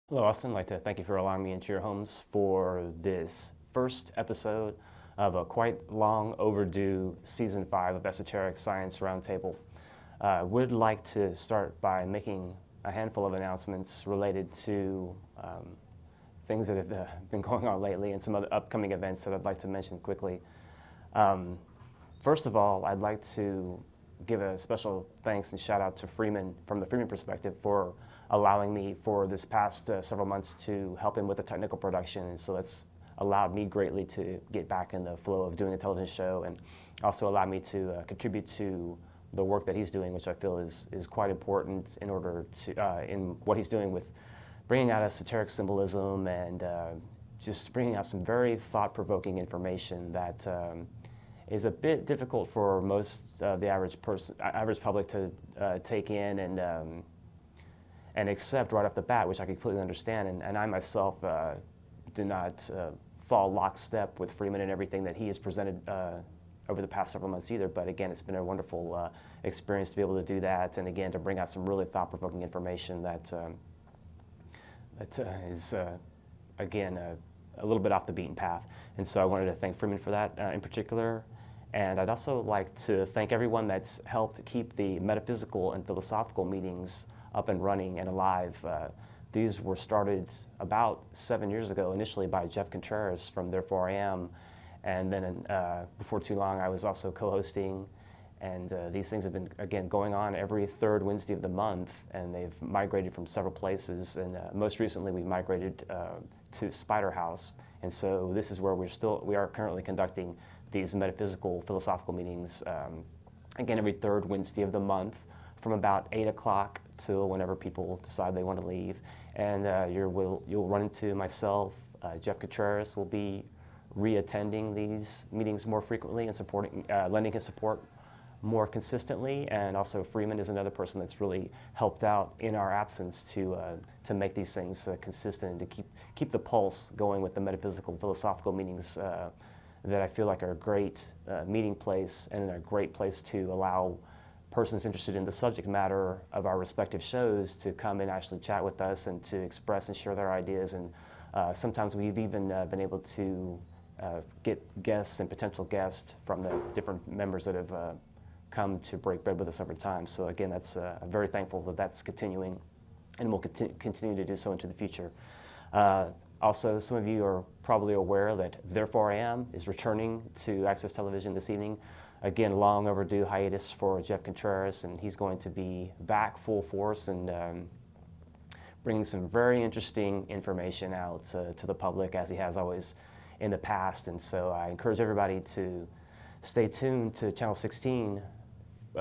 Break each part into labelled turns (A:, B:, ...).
A: Hello, Austin. I'd like to thank you for allowing me into your homes for this first episode of a quite long overdue Season 5 of Esoteric Science Roundtable. I would like to start by making a handful of announcements related to things that have been going on lately and some other upcoming events that I'd like to mention quickly. First of all, I'd like to give a special thanks and shout out to Freeman from the Freeman perspective for allowing me for this past several months to help him with the technical production, and so that's allowed me greatly to get back in the flow of doing a television show, and also allowed me to contribute to the work that he's doing, which I feel is quite important in order to in what he's doing with bringing out esoteric symbolism and just bringing out some very thought-provoking information that is a bit difficult for most the average public to take in and accept right off the bat, which I completely understand. And I myself do not fall lockstep with Freeman and everything that he has presented over the past several months either. But again, it's been a wonderful experience to be able to do that, and again to bring out some really thought-provoking information that is again a little bit off the beaten path. And so I wanted to thank Freeman for that in particular. And I'd also like to thank everyone that's helped keep the metaphysical and philosophical meetings up and running and alive. These were started about 7 years ago, initially by Jeff Contreras from Therefore I Am, and then before too long I was also co-hosting, and these things have been, again, going on every third Wednesday of the month, and they've migrated from several places, and most recently we migrated to Spider House, and so this is where we are currently conducting these metaphysical philosophical meetings, again, every third Wednesday of the month, from about 8 o'clock till whenever people decide they want to leave. And you'll run into myself. Jeff Contreras will be re-attending these meetings more frequently and supporting, lending his support more consistently. And also Freeman is another person that's really helped out in our absence to make these things consistent and to keep the pulse going with the metaphysical philosophical meetings that I feel like are a great meeting place and a great place to allow persons interested in the subject matter of our respective shows to come and actually chat with us and to express and share their ideas. And sometimes we've even been able to get guests and potential guests from the different members that have come to break bread with us over time. So again, that's I'm very thankful that that's continuing and will continue to do so into the future. Also, some of you are probably aware that Therefore I Am is returning to Access Television this evening. Again, long overdue hiatus for Jeff Contreras, and he's going to be back full force and bringing some very interesting information out to the public, as he has always in the past. And so I encourage everybody to stay tuned to Channel 16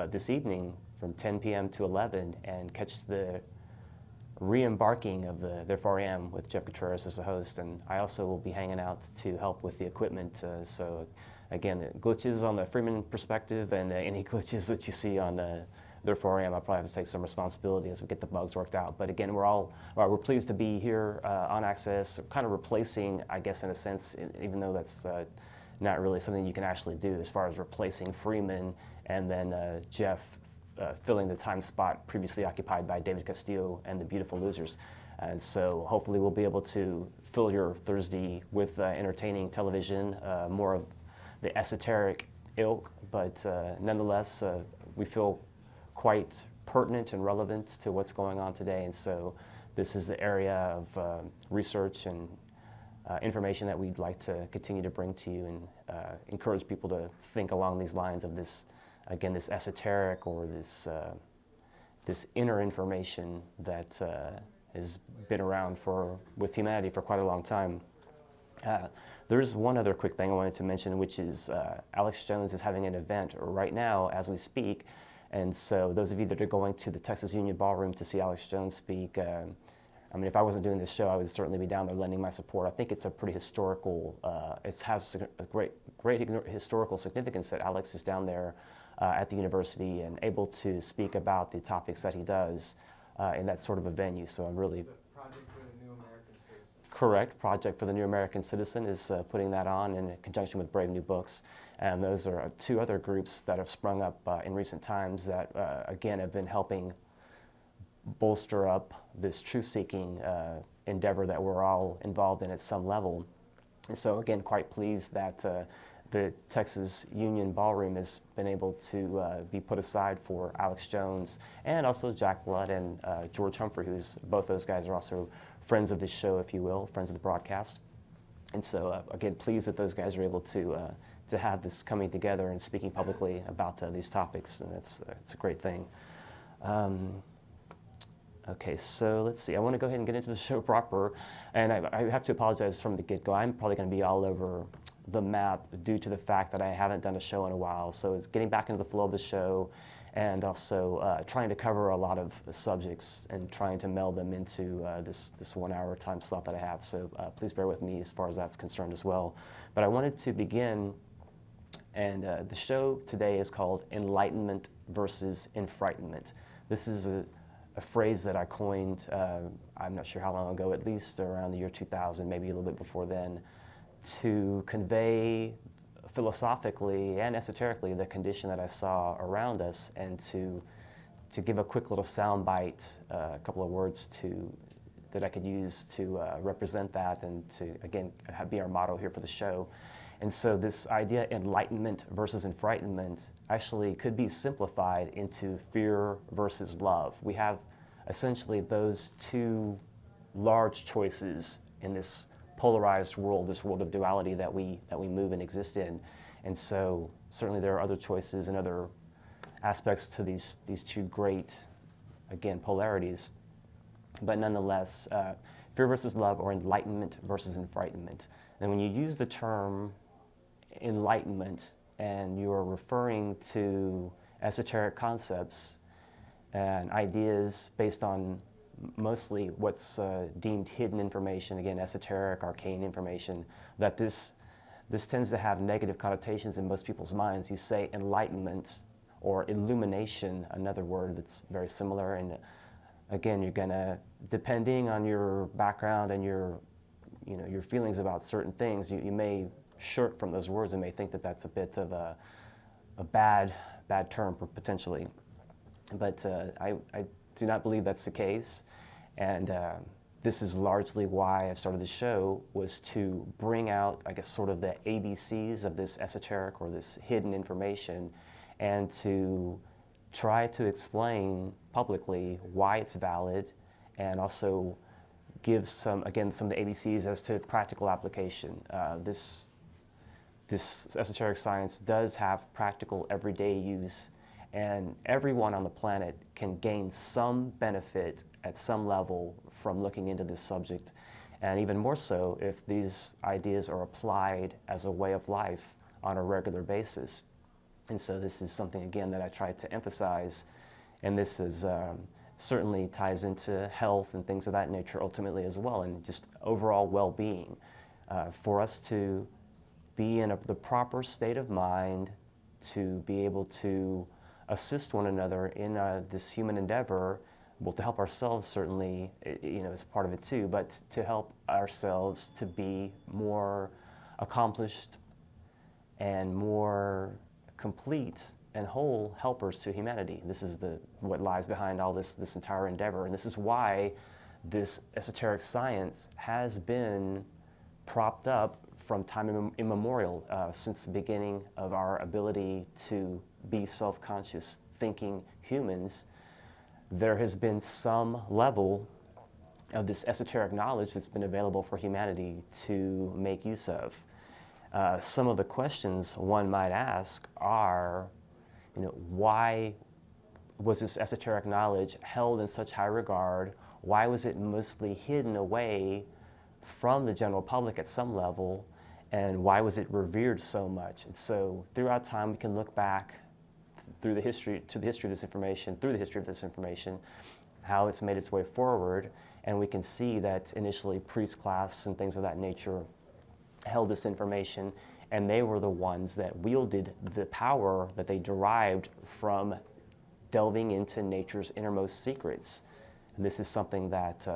A: this evening from 10 p.m. to 11 and catch the re-embarking of the Therefore I Am with Jeff Contreras as the host. And I also will be hanging out to help with the equipment. So again, the glitches on the Freeman perspective and any glitches that you see on Therefore I Am, I'll probably have to take some responsibility as we get the bugs worked out. But again, we're pleased to be here on Access, kind of replacing, I guess in a sense, even though that's not really something you can actually do as far as replacing Freeman and then Jeff filling the time spot previously occupied by David Castillo and the Beautiful Losers. And so hopefully we'll be able to fill your Thursday with entertaining television, more of the esoteric ilk, but nonetheless, we feel quite pertinent and relevant to what's going on today. And so this is the area of research and information that we'd like to continue to bring to you and encourage people to think along these lines of this, again, this esoteric or this inner information that has been around with humanity for quite a long time. There's one other quick thing I wanted to mention, which is Alex Jones is having an event right now as we speak. And so those of you that are going to the Texas Union Ballroom to see Alex Jones speak, I mean, if I wasn't doing this show, I would certainly be down there lending my support. I think it's a pretty historical, it has a great historical significance that Alex is down there at the university and able to speak about the topics that he does in that sort of a venue. So I'm really...
B: Project for the New American Citizen.
A: Correct. Project for the New American Citizen is putting that on in conjunction with Brave New Books. And those are two other groups that have sprung up in recent times that, again, have been helping bolster up this truth-seeking endeavor that we're all involved in at some level. And so again, quite pleased that the Texas Union Ballroom has been able to be put aside for Alex Jones and also Jack Blood and George Humphrey, who's both those guys are also friends of this show, if you will, friends of the broadcast. And so again, pleased that those guys are able to have this coming together and speaking publicly about these topics, and it's a great thing. Okay, so let's see. I want to go ahead and get into the show proper, and I have to apologize from the get-go. I'm probably going to be all over the map due to the fact that I haven't done a show in a while. So it's getting back into the flow of the show, and also trying to cover a lot of subjects and trying to meld them into this 1 hour time slot that I have. So please bear with me as far as that's concerned as well. But I wanted to begin, and the show today is called Enlightenment versus Enfrightenment. This is a phrase that I coined, I'm not sure how long ago, at least around the year 2000, maybe a little bit before then, to convey philosophically and esoterically the condition that I saw around us, and to give a quick little soundbite, a couple of words that I could use to represent that, and to, again, be our motto here for the show. And so this idea, enlightenment versus enfrightenment, actually could be simplified into fear versus love. We have essentially those two large choices in this polarized world, this world of duality that we move and exist in. And so certainly there are other choices and other aspects to these two great, again, polarities. But nonetheless, fear versus love, or enlightenment versus enfrightenment. And when you use the term enlightenment and you are referring to esoteric concepts and ideas based on mostly what's deemed hidden information, again, esoteric, arcane information, that this tends to have negative connotations in most people's minds. You say enlightenment or illumination, another word that's very similar, and again, you're gonna, depending on your background and your feelings about certain things, you may shirk from those words and may think that that's a bit of a bad term potentially. But I do not believe that's the case, and this is largely why I started the show, was to bring out, I guess, sort of the ABCs of this esoteric or this hidden information, and to try to explain publicly why it's valid, and also give some of the ABCs as to practical application. This esoteric science does have practical everyday use, and everyone on the planet can gain some benefit at some level from looking into this subject, and even more so if these ideas are applied as a way of life on a regular basis. And so this is something, again, that I try to emphasize, and this is certainly ties into health and things of that nature ultimately as well, and just overall well-being. For us to be in the proper state of mind, to be able to assist one another in this human endeavor, well, to help ourselves certainly, as part of it too, but to help ourselves to be more accomplished and more complete and whole helpers to humanity. This is what lies behind all this entire endeavor, and this is why this esoteric science has been propped up from time immemorial, since the beginning of our ability to be self-conscious, thinking humans. There has been some level of this esoteric knowledge that's been available for humanity to make use of. Some of the questions one might ask are, why was this esoteric knowledge held in such high regard? Why was it mostly hidden away from the general public at some level? And why was it revered so much? And so throughout time, we can look back through the history of this information, how it's made its way forward, and we can see that initially priest class and things of that nature held this information, and they were the ones that wielded the power that they derived from delving into nature's innermost secrets. And this is something that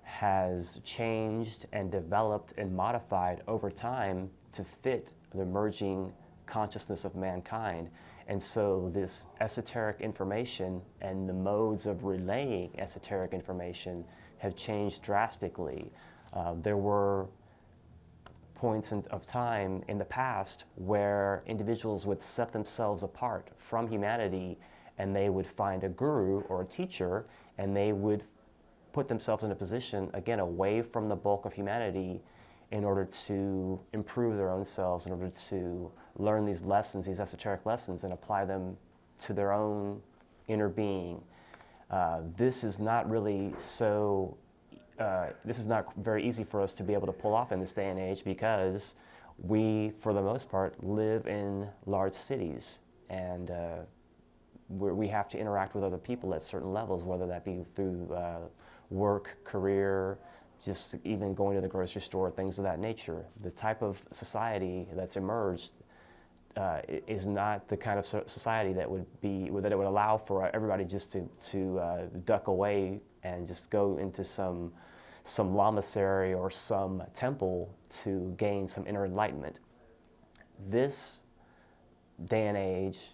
A: has changed and developed and modified over time to fit the emerging consciousness of mankind. And so this esoteric information and the modes of relaying esoteric information have changed drastically. There were points of time in the past where individuals would set themselves apart from humanity, and they would find a guru or a teacher, and they would put themselves in a position, again, away from the bulk of humanity in order to improve their own selves, in order to learn these lessons, these esoteric lessons, and apply them to their own inner being. This is not really this is not very easy for us to be able to pull off in this day and age, because we, for the most part, live in large cities, and we have to interact with other people at certain levels, whether that be through work, career, just even going to the grocery store, things of that nature. The type of society that's emerged is not the kind of society that would allow for everybody just to duck away and just go into some lamasery or some temple to gain some inner enlightenment. This day and age,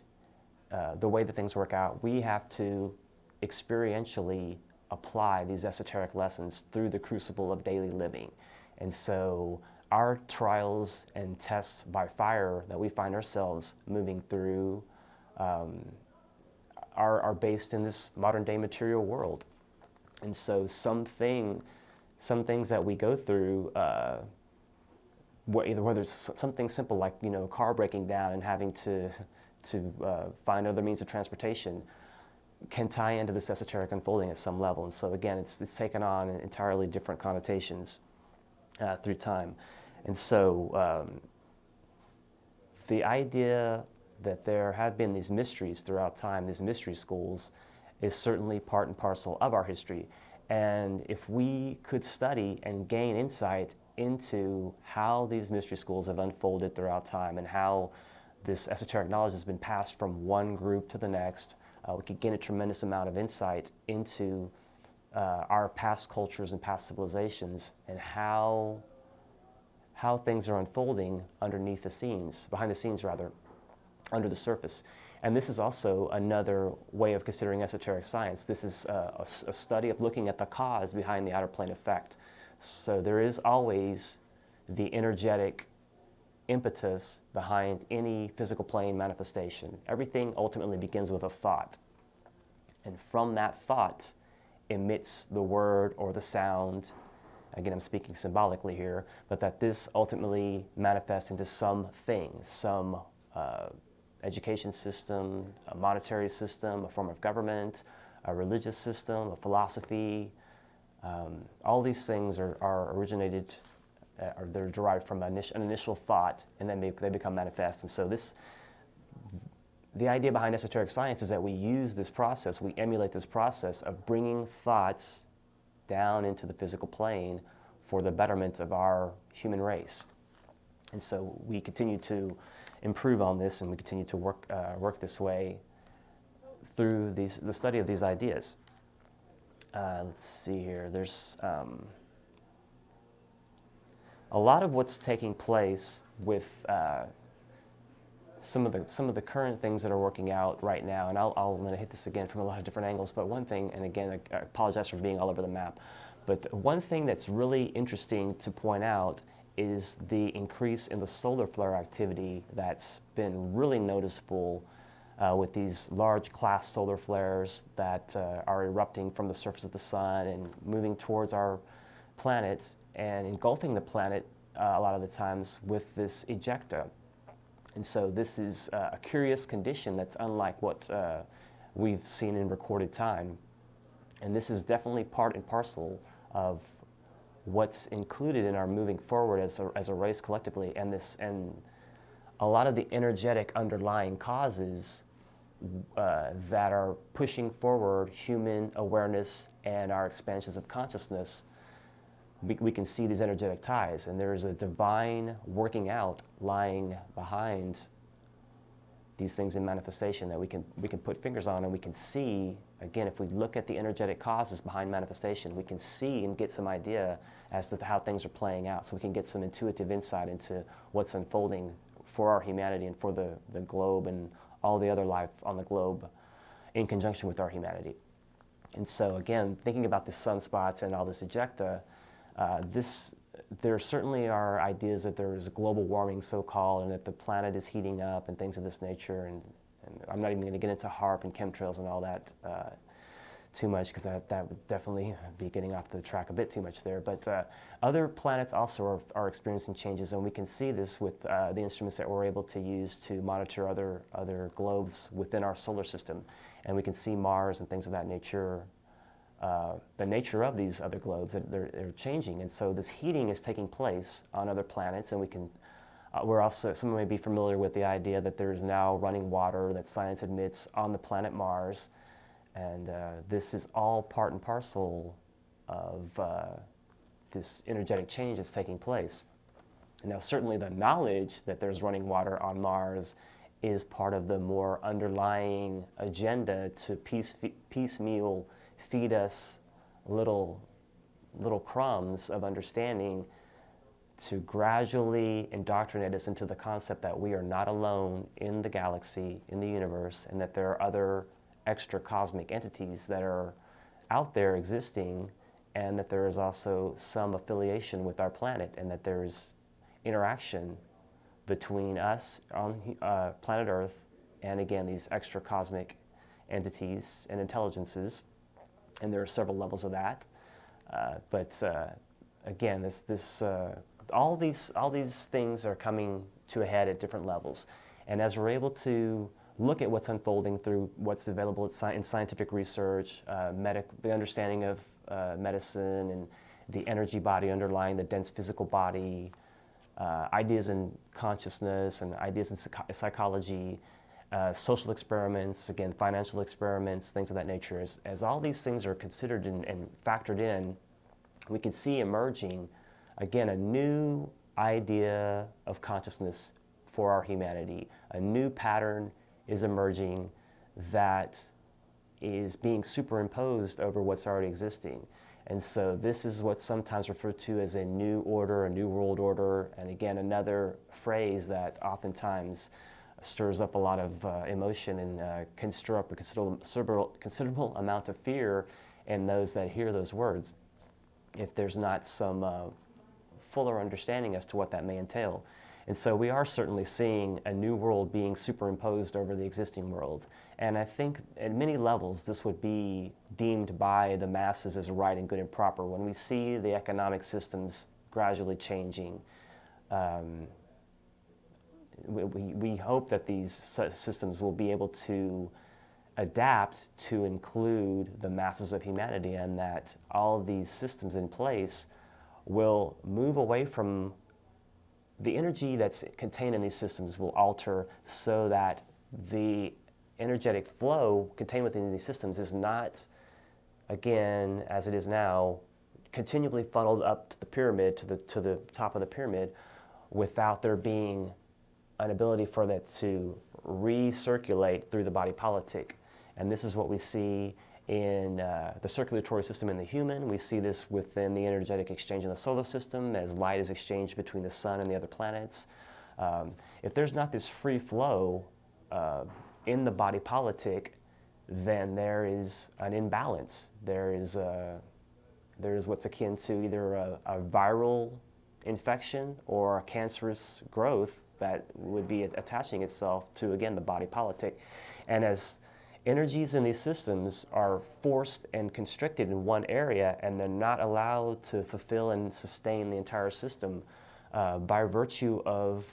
A: the way that things work out, we have to experientially apply these esoteric lessons through the crucible of daily living. And so our trials and tests by fire that we find ourselves moving through are based in this modern day material world. And so some things that we go through, whether it's something simple like, a car breaking down and having to find other means of transportation, can tie into this esoteric unfolding at some level. And so again, it's taken on entirely different connotations through time. And so the idea that there have been these mysteries throughout time, these mystery schools, is certainly part and parcel of our history. And if we could study and gain insight into how these mystery schools have unfolded throughout time and how this esoteric knowledge has been passed from one group to the next, we could gain a tremendous amount of insight into our past cultures and past civilizations, and how things are unfolding underneath the scenes, behind the scenes rather, under the surface. And this is also another way of considering esoteric science. This is a study of looking at the cause behind the outer plane effect. So there is always the energetic impetus behind any physical plane manifestation. Everything ultimately begins with a thought. And from that thought emits the word or the sound. Again, I'm speaking symbolically here, but that this ultimately manifests into something, some education system, a monetary system, a form of government, a religious system, a philosophy. All these things are originated, or they're derived from an initial thought, and then they become manifest. And so the idea behind esoteric science is that we use this process, we emulate this process of bringing thoughts down into the physical plane for the betterment of our human race. And so we continue to improve on this, and we continue to work this way through the study of these ideas. Let's see here. There's a lot of what's taking place with some of the current things that are working out right now, and I'm going to hit this again from a lot of different angles, but one thing, and again, I apologize for being all over the map, but one thing that's really interesting to point out is the increase in the solar flare activity that's been really noticeable with these large class solar flares that are erupting from the surface of the sun and moving towards our planets and engulfing the planet a lot of the times with this ejecta. And so this is a curious condition that's unlike what we've seen in recorded time. And this is definitely part and parcel of what's included in our moving forward as a race collectively, and a lot of the energetic underlying causes that are pushing forward human awareness and our expansions of consciousness. We can see these energetic ties, and there is a divine working out lying behind these things in manifestation that we can put fingers on, and we can see, again, if we look at the energetic causes behind manifestation, we can see and get some idea as to how things are playing out, so we can get some intuitive insight into what's unfolding for our humanity and for the globe and all the other life on the globe in conjunction with our humanity. And so again, thinking about the sunspots and all this ejecta, there certainly are ideas that there is global warming, so-called, and that the planet is heating up and things of this nature. And I'm not even going to get into HARP and chemtrails and all that too much, because that would definitely be getting off the track a bit too much there. But other planets also are experiencing changes, and we can see this with the instruments that we're able to use to monitor other globes within our solar system. And we can see Mars and things of that nature, the nature of these other globes, that they're changing. And so this heating is taking place on other planets, and we can, someone may be familiar with the idea that there's now running water that science admits on the planet Mars. And this is all part and parcel of this energetic change that's taking place. Now, certainly the knowledge that there's running water on Mars is part of the more underlying agenda to piecemeal feed us little crumbs of understanding, to gradually indoctrinate us into the concept that we are not alone in the galaxy, in the universe, and that there are other extra cosmic entities that are out there existing, and that there is also some affiliation with our planet, and that there's interaction between us on planet Earth and, again, these extra cosmic entities and intelligences. And there are several levels of that. Again, all these things are coming to a head at different levels. And as we're able to look at what's unfolding through what's available in scientific research, the understanding of medicine and the energy body underlying the dense physical body, ideas in consciousness and ideas in psychology, social experiments, again, financial experiments, things of that nature. As all these things are considered and factored in, we can see emerging, again, a new idea of consciousness for our humanity. A new pattern is emerging that is being superimposed over what's already existing. And so this is what's sometimes referred to as a new order, a new world order, and again, another phrase that oftentimes stirs up a lot of emotion and can stir up a considerable amount of fear in those that hear those words, if there's not some fuller understanding as to what that may entail. And so we are certainly seeing a new world being superimposed over the existing world. And I think at many levels this would be deemed by the masses as right and good and proper. When we see the economic systems gradually changing, we hope that these systems will be able to adapt to include the masses of humanity, and that all of these systems in place will move away from the energy that's contained in these systems, will alter so that the energetic flow contained within these systems is not, again, as it is now, continually funneled up to the pyramid, to the top of the pyramid, without there being an ability for that to recirculate through the body politic. And this is what we see in the circulatory system in the human. We see this within the energetic exchange in the solar system as light is exchanged between the sun and the other planets. If there's not this free flow in the body politic, then there is an imbalance. There is what's akin to either a viral infection or a cancerous growth that would be attaching itself to, again, the body politic. And as energies in these systems are forced and constricted in one area, and they're not allowed to fulfill and sustain the entire system by virtue of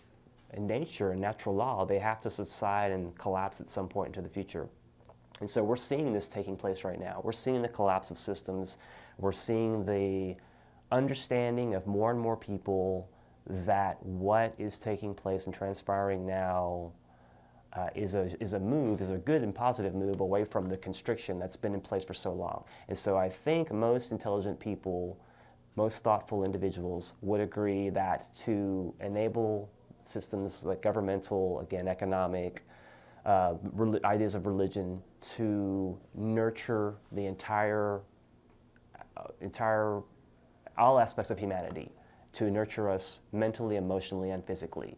A: nature and natural law, they have to subside and collapse at some point into the future. And so we're seeing this taking place right now. We're seeing the collapse of systems. We're seeing the understanding of more and more people that what is taking place and transpiring now is a good and positive move away from the constriction that's been in place for so long. And so I think most intelligent people, most thoughtful individuals would agree that to enable systems like governmental, again, economic, ideas of religion to nurture the entire all aspects of humanity, to nurture us mentally, emotionally, and physically.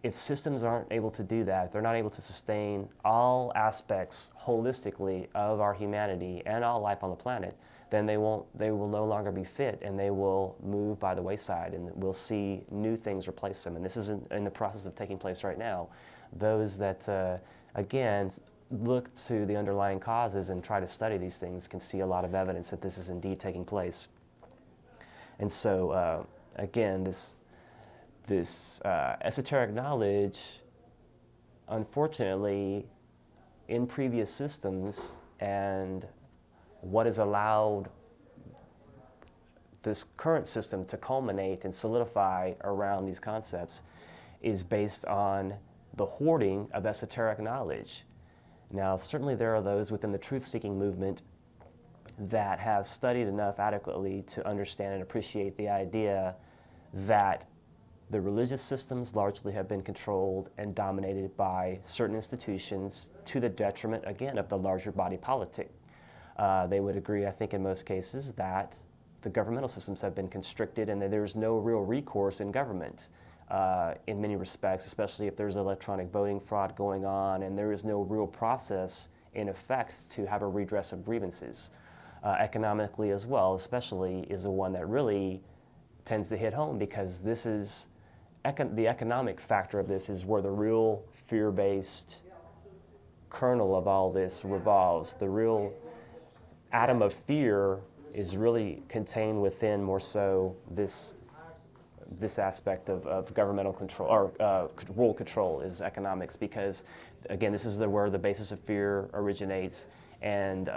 A: If systems aren't able to do that, if they're not able to sustain all aspects holistically of our humanity and all life on the planet, then they will no longer be fit, and they will move by the wayside, and we'll see new things replace them. And this is in the process of taking place right now. Those that, again, look to the underlying causes and try to study these things can see a lot of evidence that this is indeed taking place. And so, again, this esoteric knowledge, unfortunately, in previous systems, and what has allowed this current system to culminate and solidify around these concepts, is based on the hoarding of esoteric knowledge. Now, certainly there are those within the truth-seeking movement that have studied enough adequately to understand and appreciate the idea that the religious systems largely have been controlled and dominated by certain institutions to the detriment, again, of the larger body politic. They would agree, I think, in most cases, that the governmental systems have been constricted and that there's no real recourse in government in many respects, especially if there's electronic voting fraud going on and there is no real process in effect to have a redress of grievances. Economically as well, especially, is the one that really tends to hit home, because this is the economic factor of this is where the real fear-based kernel of all this revolves. The real atom of fear is really contained within more so this aspect of governmental control, or rule control, is economics, because again, this is where the basis of fear originates. And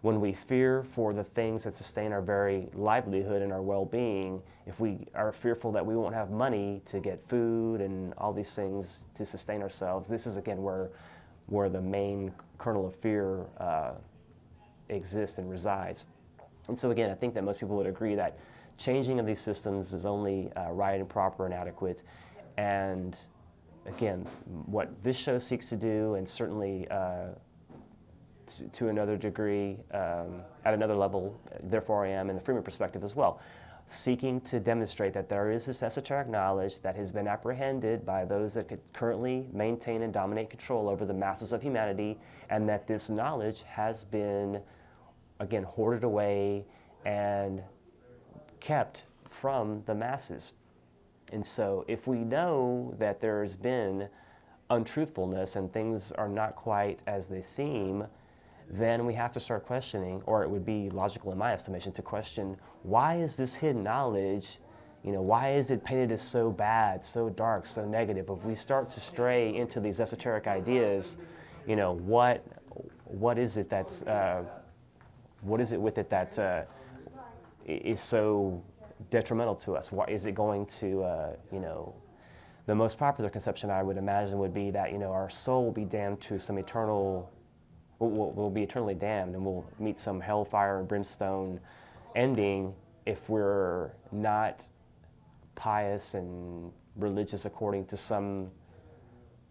A: when we fear for the things that sustain our very livelihood and our well-being, if we are fearful that we won't have money to get food and all these things to sustain ourselves, this is again where the main kernel of fear exists and resides. And so again, I think that most people would agree that changing of these systems is only right and proper and adequate. And again, what this show seeks to do, and certainly to another degree, at another level, therefore I am in the Freeman perspective as well, seeking to demonstrate that there is this esoteric knowledge that has been apprehended by those that could currently maintain and dominate control over the masses of humanity, and that this knowledge has been, again, hoarded away and kept from the masses. And so if we know that there has been untruthfulness and things are not quite as they seem, then we have to start questioning, or it would be logical in my estimation to question, why is this hidden knowledge, why is it painted as so bad, so dark, so negative? If we start to stray into these esoteric ideas, what is it that's, what is it with it that is so detrimental to us? Why is it going to, the most popular conception I would imagine would be that, our soul will be damned to some eternal, we'll be eternally damned, and we'll meet some hellfire and brimstone ending if we're not pious and religious according to some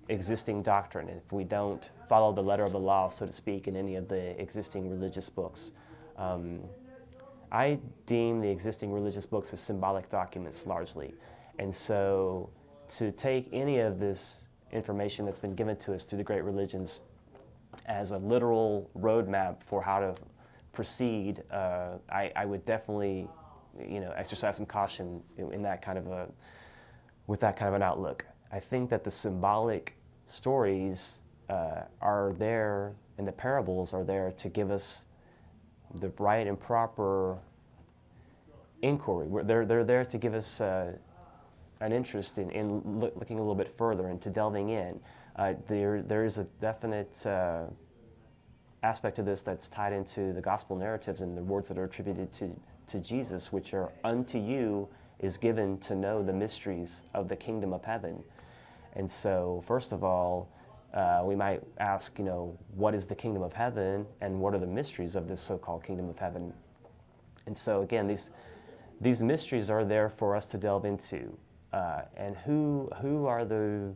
A: existing doctrine, if we don't follow the letter of the law, so to speak, in any of the existing religious books. I deem the existing religious books as symbolic documents largely. And so to take any of this information that's been given to us through the great religions as a literal roadmap for how to proceed, I would definitely, exercise some caution in that kind of with that kind of an outlook. I think that the symbolic stories are there, and the parables are there to give us the right and proper inquiry. They're there to give us an interest in looking a little bit further and to delving in. There is a definite aspect to this that's tied into the gospel narratives and the words that are attributed to Jesus, which are, "Unto you is given to know the mysteries of the kingdom of heaven." And so, first of all, we might ask, what is the kingdom of heaven, and what are the mysteries of this so-called kingdom of heaven? And so, again, these mysteries are there for us to delve into. And who are the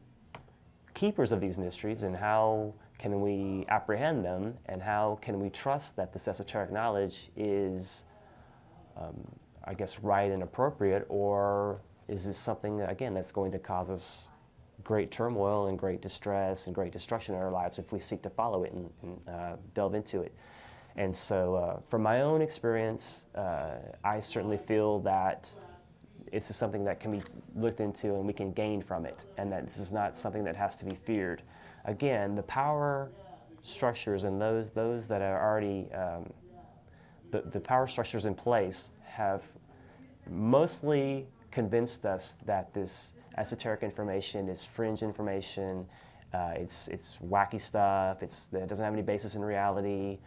A: keepers of these mysteries, and how can we apprehend them, and how can we trust that this esoteric knowledge is, right and appropriate, or is this something, again, that's going to cause us great turmoil and great distress and great destruction in our lives if we seek to follow it and delve into it. And so from my own experience, I certainly feel that it's just something that can be looked into and we can gain from it, and that this is not something that has to be feared. Again, the power structures and those that are already, the power structures in place have mostly convinced us that this esoteric information is fringe information, it's wacky stuff, that doesn't have any basis in reality,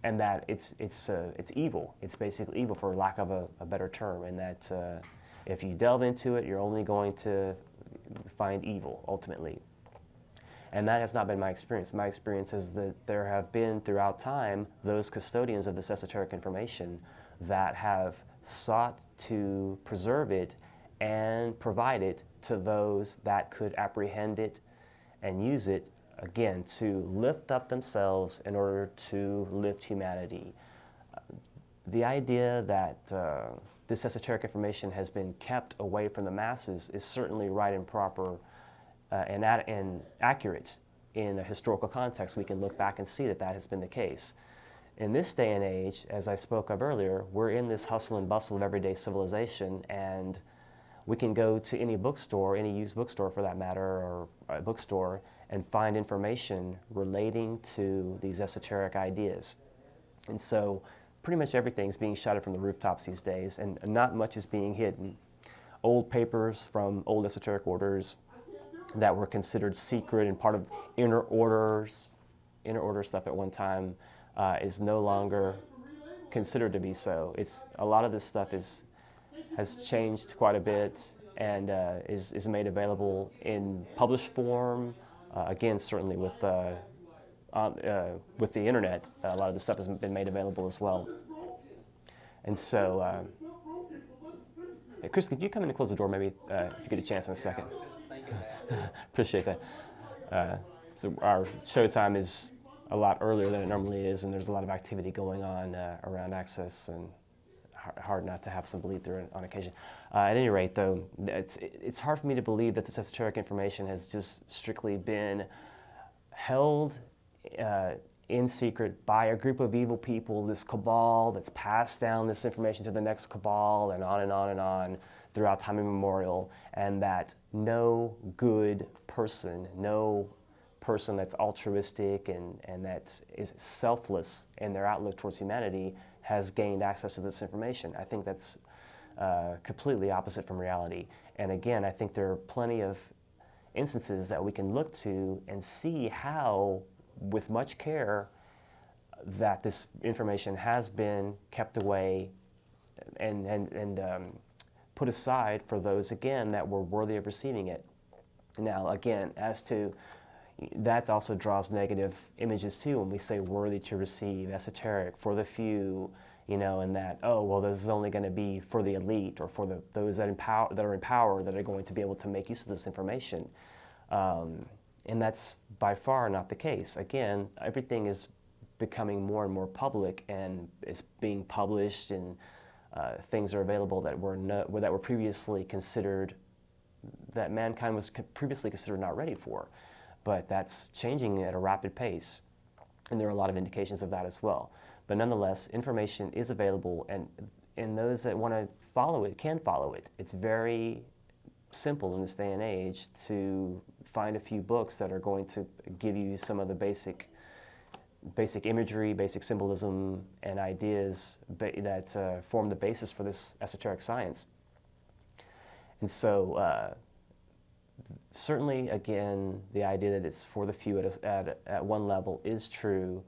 A: and that it's evil. It's basically evil, for lack of a better term, and that if you delve into it, you're only going to find evil ultimately. And that has not been my experience. My experience is that there have been throughout time those custodians of this esoteric information that have sought to preserve it and provide it to those that could apprehend it and use it, again, to lift up themselves in order to lift humanity. The idea that this esoteric information has been kept away from the masses is certainly right and proper and accurate in a historical context. We can look back and see that that has been the case. In this day and age, as I spoke of earlier, we're in this hustle and bustle of everyday civilization, and we can go to any bookstore, any used bookstore for that matter, or a bookstore, and find information relating to these esoteric ideas. And so pretty much everything's being shouted from the rooftops these days, and not much is being hidden. Old papers from old esoteric orders that were considered secret and part of inner order stuff at one time is no longer considered to be so. A lot of this stuff has changed quite a bit and is made available in published form. Again, certainly with the internet, a lot of this stuff has been made available as well. And so, hey, Chris, could you come in and close the door maybe if you get a chance in a second? Appreciate that. So our showtime is a lot earlier than it normally is, and there's a lot of activity going on around access, and hard not to have some bleed through on occasion. At any rate, though, it's hard for me to believe that this esoteric information has just strictly been held in secret by a group of evil people, this cabal that's passed down this information to the next cabal, and on and on and on throughout time immemorial, and that no good person, no person that's altruistic and that is selfless in their outlook towards humanity has gained access to this information. I think that's completely opposite from reality. And again, I think there are plenty of instances that we can look to and see how, with much care, that this information has been kept away and put aside for those, again, that were worthy of receiving it. Now, again, as to that also draws negative images too when we say worthy to receive, esoteric, for the few, and that, oh, well, this is only going to be for the elite or for those that are in power that are going to be able to make use of this information. And that's by far not the case. Again, everything is becoming more and more public and is being published, and things are available that were previously considered, that mankind was previously considered not ready for. But that's changing at a rapid pace, and there are a lot of indications of that as well. But nonetheless, information is available, and those that want to follow it can follow it. It's very simple in this day and age to find a few books that are going to give you some of the basic imagery, basic symbolism, and ideas that form the basis for this esoteric science. And so, certainly, again, the idea that it's for the few at one level is true,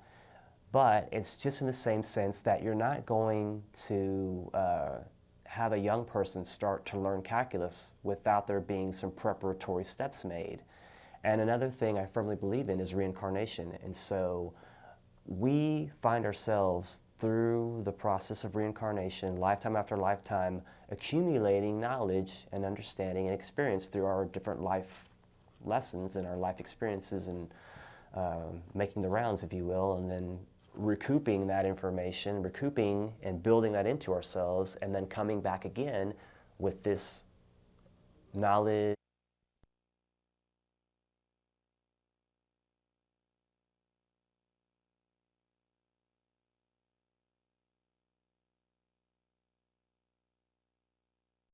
A: but it's just in the same sense that you're not going to have a young person start to learn calculus without there being some preparatory steps made. And another thing I firmly believe in is reincarnation. And so we find ourselves through the process of reincarnation, lifetime after lifetime, accumulating knowledge and understanding and experience through our different life lessons and our life experiences, and making the rounds, if you will, and then recouping that information, recouping and building that into ourselves, and then coming back again with this knowledge